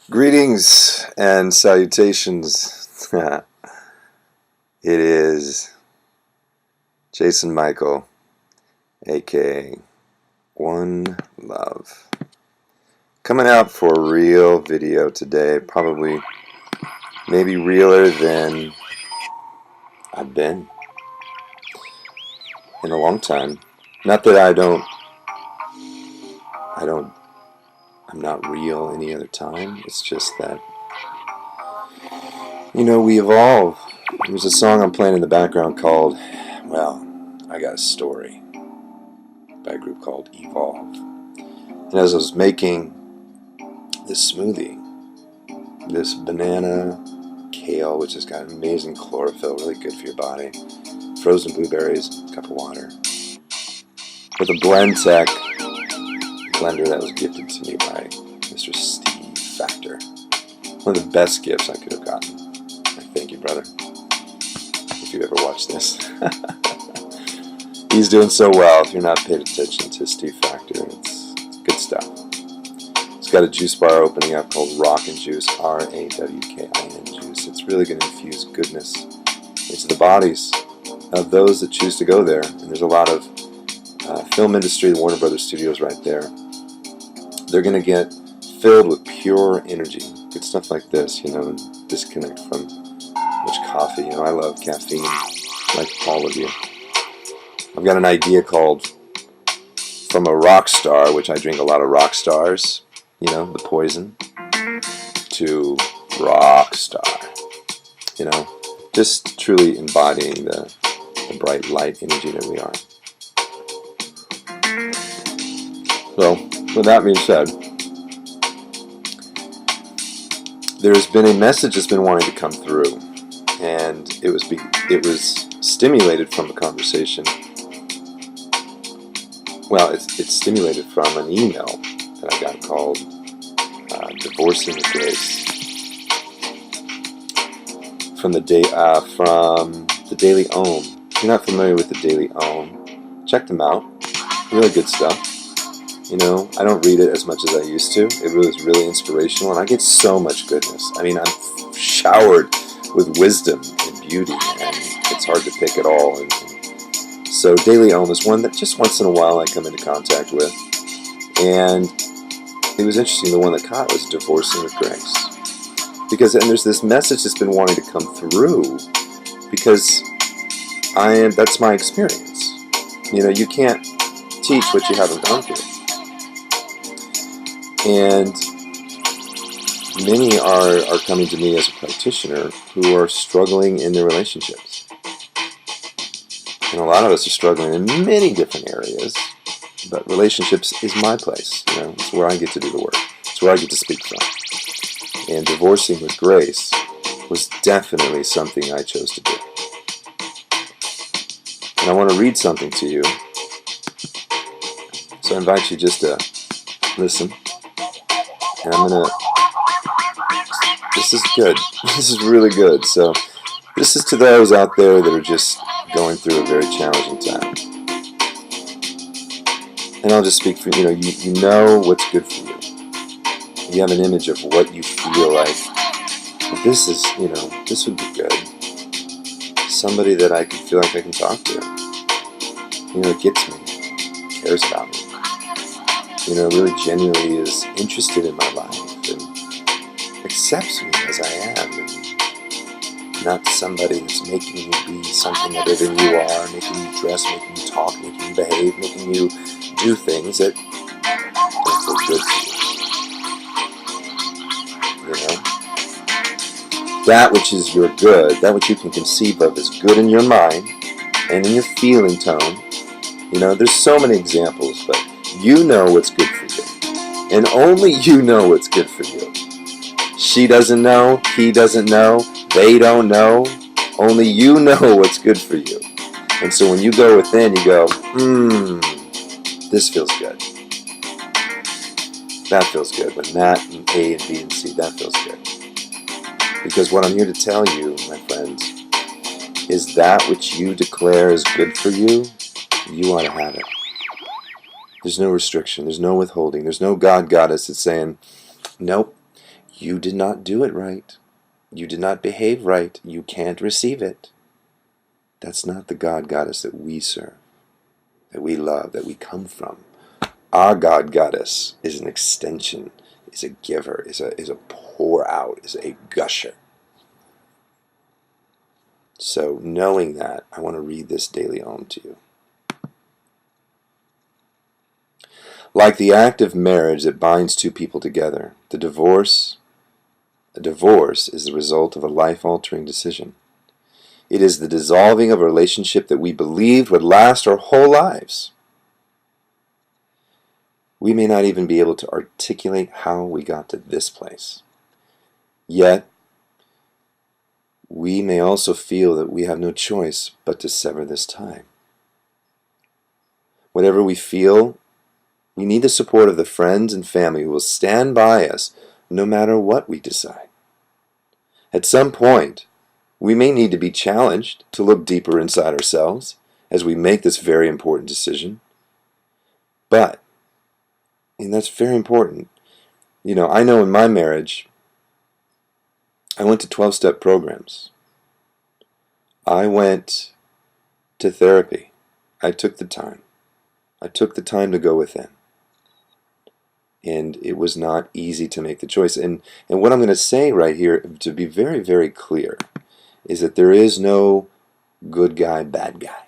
Greetings and salutations. It is Jason Michael, aka One Love, coming out for a real video today. Probably, maybe realer than I've been in a long time. Not that I'm not real any other time. It's just that, we evolve. There's a song I'm playing in the background called, well, I Got a Story, by a group called E Volve. And as I was making this smoothie, this banana kale, which has got amazing chlorophyll, really good for your body, frozen blueberries, a cup of water, with a blend tech blender that was gifted to me by Mr. Steve Factor. One of the best gifts I could have gotten. I thank you, brother, if you ever watch this. He's doing so well. If you're not paying attention to Steve Factor, it's good stuff. It's got a juice bar opening up called Rockin' Juice, RAWWWN juice. It's really going to infuse goodness into the bodies of those that choose to go there. And there's a lot of film industry, the Warner Brothers Studios right there. They're going to get filled with pure energy. Good stuff like this, disconnect from much coffee. I love caffeine, like all of you. I've got an idea called From a Rock Star, which I drink a lot of rock stars, the poison, to rock star. Just truly embodying the bright light energy that we are. So, with that being said, there's been a message that's been wanting to come through, and it was stimulated from a conversation. Well, it's stimulated from an email that I got called "Divorcing with Grace" from the Daily Ohm. If you're not familiar with the Daily Ohm, check them out. Really good stuff. I don't read it as much as I used to. It really is really inspirational, and I get so much goodness. I'm showered with wisdom and beauty, and it's hard to pick it all. And so Daily Ohm is one that just once in a while I come into contact with. And it was interesting, the one that caught was Divorcing with Grace. And there's this message that's been wanting to come through, because that's my experience. You can't teach what you haven't gone through. And many are coming to me as a practitioner who are struggling in their relationships. And a lot of us are struggling in many different areas, but relationships is my place. It's where I get to do the work. It's where I get to speak from. And Divorcing with Grace was definitely something I chose to do. And I want to read something to you. So I invite you just to listen. And this is good. This is really good. So this is to those out there that are just going through a very challenging time. And I'll just speak for you. You know what's good for you. You have an image of what you feel like. This would be good. Somebody that I can feel like I can talk to. It gets me. Cares about me. Really genuinely is interested in my life and accepts me as I am, and not somebody that's making you be something other than you are, making you dress, making you talk, making you behave, making you do things that don't feel good for you. That which is your good, that which you can conceive of as good in your mind and in your feeling tone. There's so many examples, but you know what's good for you. And only you know what's good for you. She doesn't know, he doesn't know, they don't know. Only you know what's good for you. And so when you go within, you go, this feels good. That feels good. When that and A and B and C, that feels good. Because what I'm here to tell you, my friends, is that which you declare is good for you, you ought to have it. There's no restriction. There's no withholding. There's no God goddess that's saying, nope, You did not do it right. You did not behave right. You can't receive it. That's not the God Goddess that we serve, that we love, that we come from. Our God Goddess is an extension, is a giver, is a pour out, is a gusher. So knowing that, I want to read this daily Om to you. Like the act of marriage that binds two people together, a divorce is the result of a life-altering decision. It is the dissolving of a relationship that we believed would last our whole lives. We may not even be able to articulate how we got to this place. Yet, we may also feel that we have no choice but to sever this tie. Whatever we feel, we need the support of the friends and family who will stand by us no matter what we decide. At some point, we may need to be challenged to look deeper inside ourselves as we make this very important decision. But, and that's very important, I know in my marriage, I went to 12-step programs. I went to therapy. I took the time. I took the time to go within. And it was not easy to make the choice. And what I'm going to say right here, to be very, very clear, is that there is no good guy, bad guy.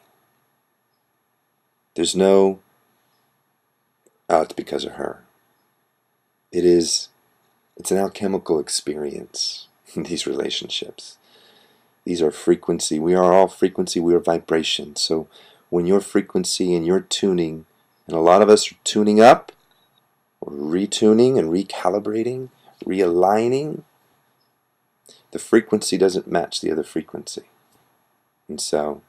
There's no, it's because of her. It's an alchemical experience, these relationships. These are frequency. We are all frequency. We are vibration. So when your frequency and your tuning, and a lot of us are tuning up, or retuning and recalibrating, realigning, the frequency doesn't match the other frequency. And so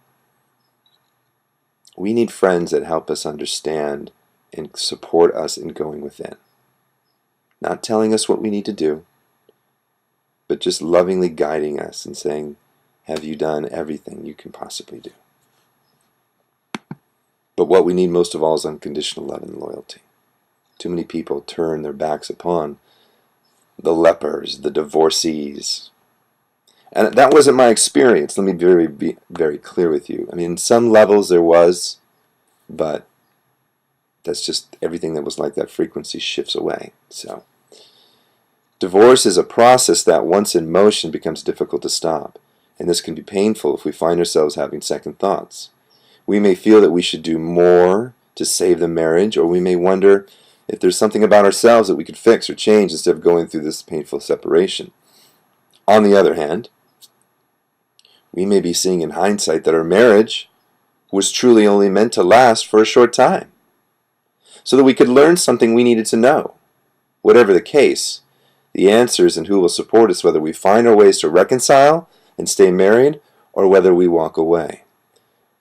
we need friends that help us understand and support us in going within. Not telling us what we need to do, but just lovingly guiding us and saying, have you done everything you can possibly do? But what we need most of all is unconditional love and loyalty. Too many people turn their backs upon the lepers, the divorcees. And that wasn't my experience. Let me be very clear with you. I mean, in some levels there was, but that's just everything that was like that frequency shifts away. So, divorce is a process that once in motion becomes difficult to stop. And this can be painful if we find ourselves having second thoughts. We may feel that we should do more to save the marriage, or we may wonder if there's something about ourselves that we could fix or change instead of going through this painful separation. On the other hand, we may be seeing in hindsight that our marriage was truly only meant to last for a short time, so that we could learn something we needed to know. Whatever the case, the answers and who will support us, whether we find our ways to reconcile and stay married, or whether we walk away.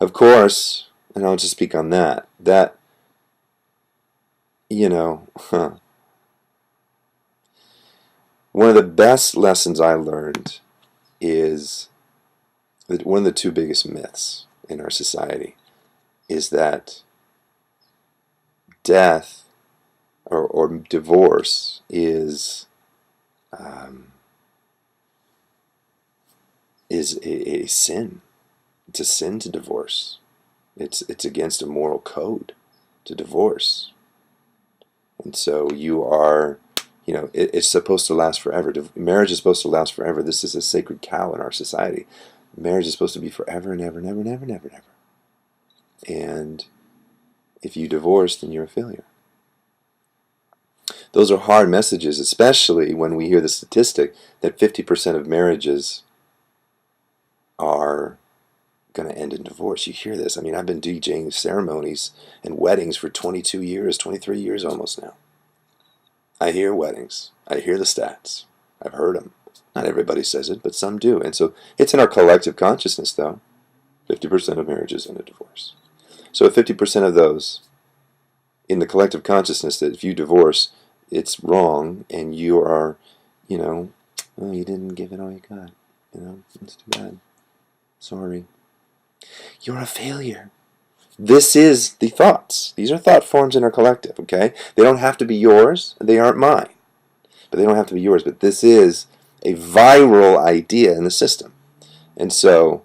Of course, and I'll just speak on that, one of the best lessons I learned is that one of the two biggest myths in our society is that death or divorce is a sin. It's a sin to divorce. It's against a moral code to divorce. And so you are, it's supposed to last forever. Marriage is supposed to last forever. This is a sacred cow in our society. Marriage is supposed to be forever and ever and ever and ever and ever and ever. And if you divorce, then you're a failure. Those are hard messages, especially when we hear the statistic that 50% of marriages are going to end in divorce. You hear this. I mean, I've been DJing ceremonies and weddings for 22 years, 23 years almost now. I hear weddings. I hear the stats. I've heard them. Not everybody says it, but some do. And so it's in our collective consciousness, though. 50% of marriages end in divorce. So if 50% of those in the collective consciousness that if you divorce, it's wrong, and you are, oh, you didn't give it all you got. It's too bad. Sorry. You're a failure. This is the thoughts. These are thought forms in our collective, okay? They don't have to be yours. They aren't mine. but they don't have to be yours. But this is a viral idea in the system. And so,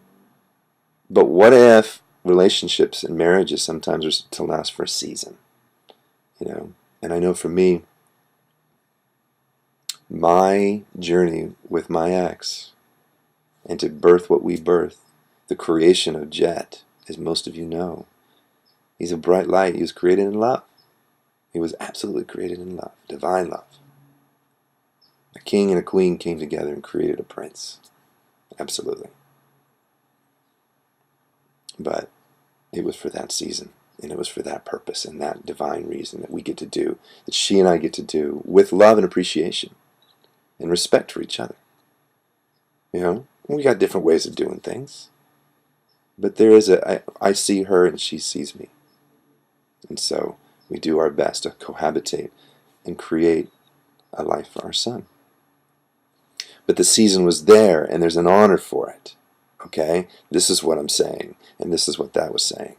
but what if relationships and marriages sometimes are to last for a season? And I know for me, my journey with my ex, and to birth what we birth, the creation of Jet, as most of you know, he's a bright light. He was created in love. He was absolutely created in love, divine love. A king and a queen came together and created a prince. Absolutely. But it was for that season, and it was for that purpose and that divine reason that we get to do, that she and I get to do, with love and appreciation and respect for each other. We got different ways of doing things, but there is I see her and she sees me. And so we do our best to cohabitate and create a life for our son. But the season was there, and there's an honor for it. Okay? This is what I'm saying, and this is what that was saying.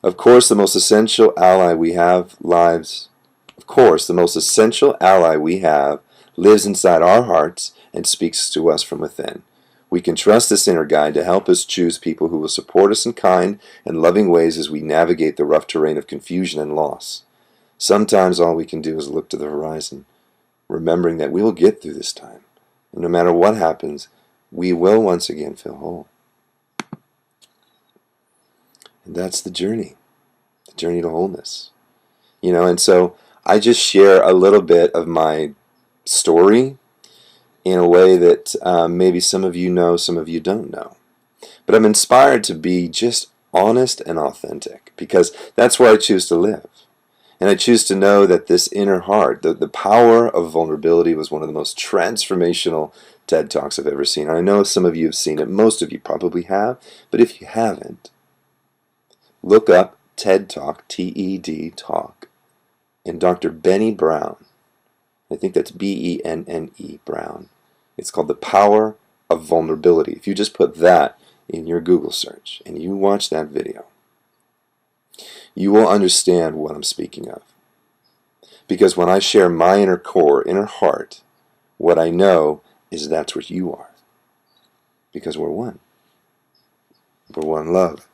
Of course, the most essential ally we have lives. Of course, the most essential ally we have lives inside our hearts and speaks to us from within. We can trust this inner guide to help us choose people who will support us in kind and loving ways as we navigate the rough terrain of confusion and loss. Sometimes all we can do is look to the horizon, remembering that we will get through this time. And no matter what happens, we will once again feel whole. And that's the journey to wholeness. And so I just share a little bit of my story in a way that maybe some of you know, some of you don't know. But I'm inspired to be just honest and authentic, because that's where I choose to live. And I choose to know that this inner heart, the power of vulnerability, was one of the most transformational TED Talks I've ever seen. I know some of you have seen it. Most of you probably have. But if you haven't, look up TED Talk, T-E-D, Talk, and Dr. Benny Brown. I think that's B-E-N-N-E, Brown. It's called The Power of Vulnerability. If you just put that in your Google search and you watch that video, you will understand what I'm speaking of. Because when I share my inner core, inner heart, what I know is that's what you are. Because we're one. We're one love.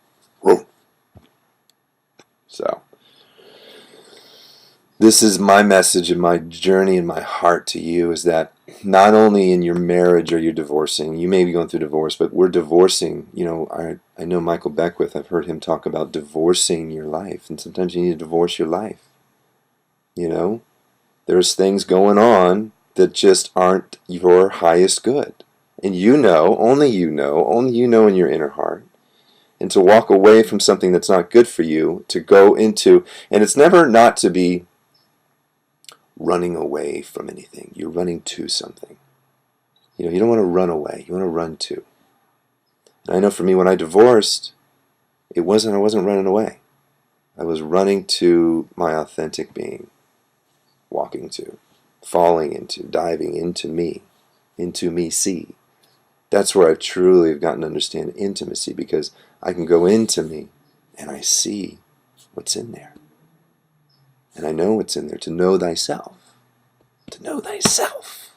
So, this is my message and my journey and my heart to you, is that not only in your marriage are you divorcing, you may be going through divorce, but we're divorcing. I know Michael Beckwith, I've heard him talk about divorcing your life, and sometimes you need to divorce your life. There's things going on that just aren't your highest good. And only you know in your inner heart. And to walk away from something that's not good for you, to go into, and it's never not to be running away from anything. You're running to something. You don't want to run away. You want to run to. And I know for me, when I divorced, I wasn't running away. I was running to my authentic being, walking to, falling into, diving into me see. That's where I truly have gotten to understand intimacy, because I can go into me and I see what's in there. And I know what's in there. To know thyself. To know thyself.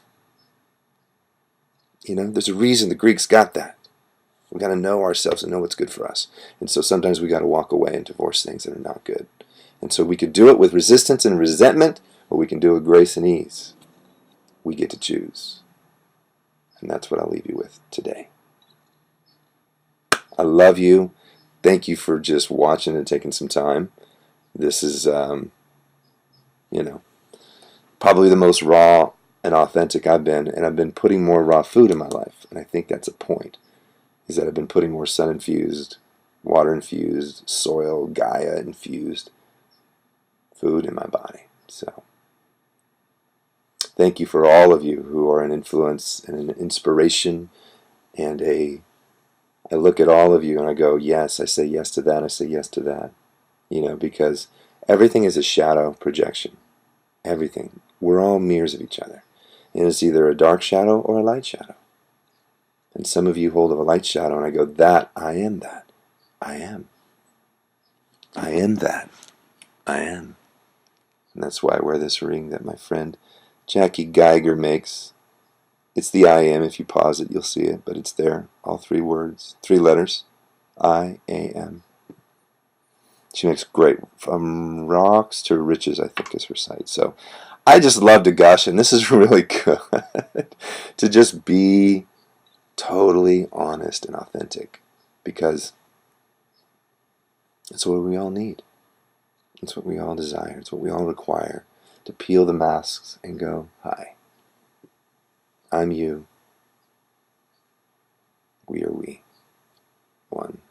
There's a reason the Greeks got that. We've got to know ourselves and know what's good for us. And so sometimes we got to walk away and divorce things that are not good. And so we could do it with resistance and resentment, or we can do it with grace and ease. We get to choose. And that's what I'll leave you with today. I love you. Thank you for just watching and taking some time. This is, probably the most raw and authentic I've been, and I've been putting more raw food in my life. And I think that's a point, is that I've been putting more sun-infused, water-infused, soil, Gaia-infused food in my body. So, thank you for all of you who are an influence and an inspiration, and I look at all of you and I go, yes, I say yes to that, I say yes to that. Because everything is a shadow projection. Everything. We're all mirrors of each other. And it's either a dark shadow or a light shadow. And some of you hold of a light shadow, and I go, I am that. I am. I am that. I am. And that's why I wear this ring that my friend Jackie Geiger makes. It's the I am. If you pause it, you'll see it, but it's there. All 3 words, 3 letters. I-A-M. She makes great, from rocks to riches, I think is her site. So I just love to gush, and this is really good to just be totally honest and authentic, because it's what we all need. It's what we all desire. It's what we all require, to peel the masks and go, hi, I'm you, we are we, one.